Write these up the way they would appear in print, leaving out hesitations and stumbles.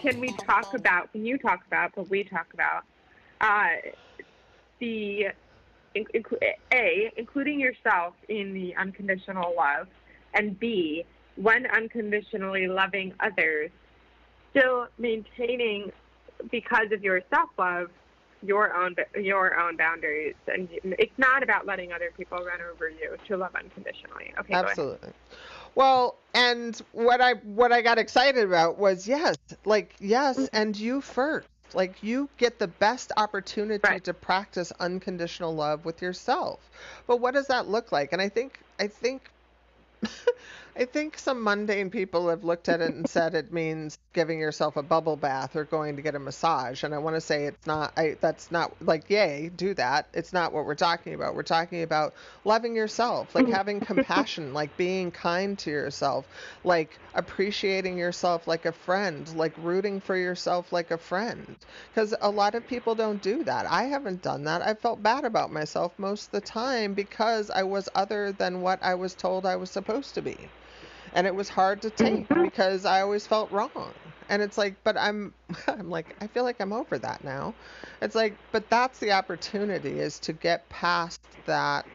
Can you talk about, but we talk about, the including yourself in the unconditional love, and B, when unconditionally loving others, still maintaining, because of your self-love, your own boundaries. And it's not about letting other people run over you to love unconditionally. Okay, go ahead. Absolutely. Well, and what I got excited about was yes, and you first. Like you get the best opportunity Right. to practice unconditional love with yourself. But what does that look like? And I think I think some mundane people have looked at it and said it means giving yourself a bubble bath or going to get a massage. And I want to say it's not, that's not like, yay, do that. It's not what we're talking about. We're talking about loving yourself, like having compassion, like being kind to yourself, like appreciating yourself like a friend, like rooting for yourself like a friend. Because a lot of people don't do that. I haven't done that. I felt bad about myself most of the time because I was other than what I was told I was supposed to be. And it was hard to take because I always felt wrong. And it's like, but I'm like, I feel like I'm over that now. It's like, but that's the opportunity, is to get past that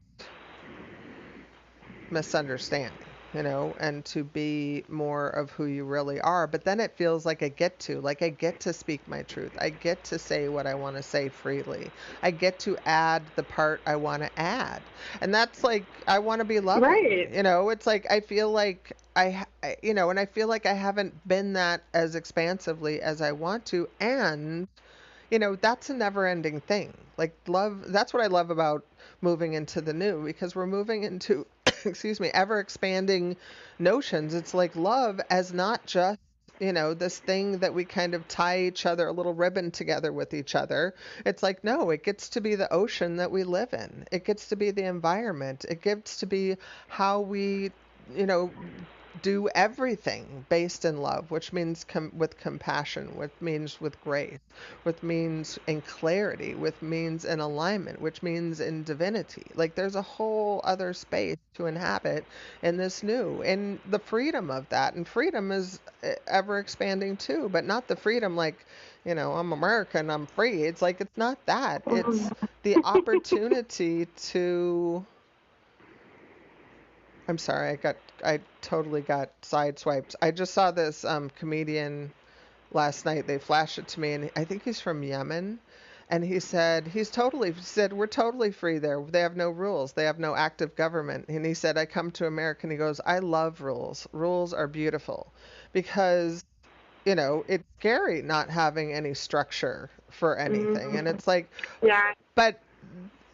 misunderstanding, and to be more of who you really are. But then it feels like I get to speak my truth. I get to say what I want to say freely. I get to add the part I want to add. And that's like, I want to be loving, Right. it's like, I feel like and I feel like I haven't been that as expansively as I want to. And that's a never ending thing. Like love, that's what I love about moving into the new, because we're moving into, excuse me, ever expanding notions. It's like love as not just, this thing that we kind of tie each other, a little ribbon together with each other. It's like, no, it gets to be the ocean that we live in. It gets to be the environment. It gets to be how we, you know, do everything based in love, which means with compassion, which means with grace, which means in clarity, which means in alignment, which means in divinity. Like there's a whole other space to inhabit in this new, and the freedom of that. And freedom is ever expanding too, but not the freedom like, I'm American, I'm free. It's like, it's not that. It's the opportunity to, I'm sorry, I totally got sideswiped. I just saw this comedian last night. They flashed it to me, and I think he's from Yemen. And he said, we're totally free there. They have no rules. They have no active government. And he said, I come to America, and he goes, I love rules. Rules are beautiful because, it's scary not having any structure for anything. And it's like, Yeah. but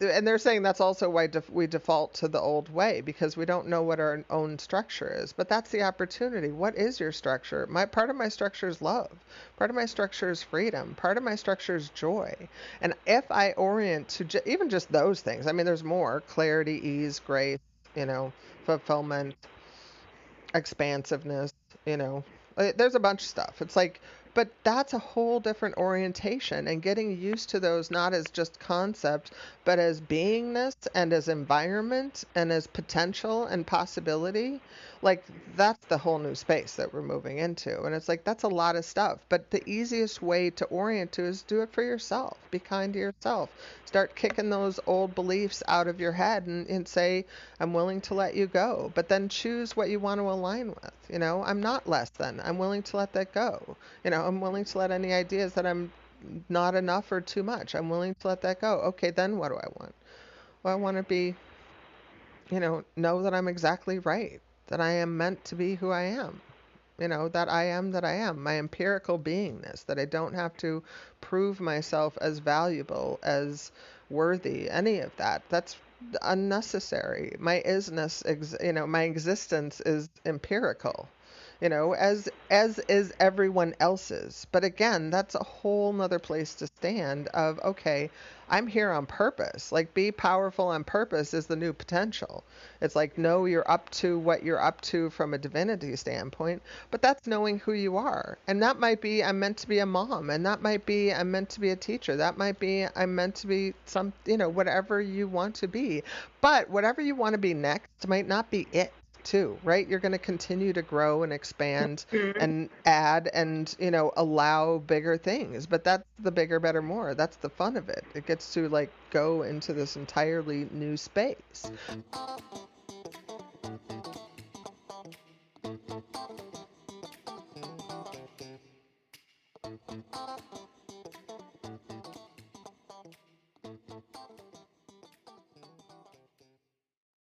and they're saying that's also why we default to the old way, because we don't know what our own structure is. But that's the opportunity. What is your structure? My part of my structure is love. Part of my structure is freedom. Part of my structure is joy. And if I orient to even just those things, I mean, there's more: clarity, ease, grace, fulfillment, expansiveness, you know, there's a bunch of stuff. It's like, but that's a whole different orientation, and getting used to those not as just concepts, but as beingness and as environment and as potential and possibility. Like that's the whole new space that we're moving into. And it's like, that's a lot of stuff. But the easiest way to orient to is do it for yourself. Be kind to yourself. Start kicking those old beliefs out of your head and say, I'm willing to let you go, but then choose what you want to align with. I'm not less than. I'm willing to let that go. I'm willing to let any ideas that I'm not enough or too much. I'm willing to let that go. Okay, then what do I want? Well, I want to be, know that I'm exactly right, that I am meant to be who I am. That I am, my empirical beingness, that I don't have to prove myself as valuable, as worthy, any of that. That's unnecessary. My isness, my existence is empirical, as is everyone else's. But again, that's a whole nother place to stand of, okay, I'm here on purpose. Like, be powerful on purpose is the new potential. It's like, know you're up to what you're up to from a divinity standpoint, but that's knowing who you are. And that might be, I'm meant to be a mom, and that might be, I'm meant to be a teacher. That might be, I'm meant to be whatever you want to be. But whatever you want to be next might not be it. too, right? You're going to continue to grow and expand Mhm. and add and, allow bigger things. But that's the bigger, better, more. That's the fun of it. It gets to like go into this entirely new space.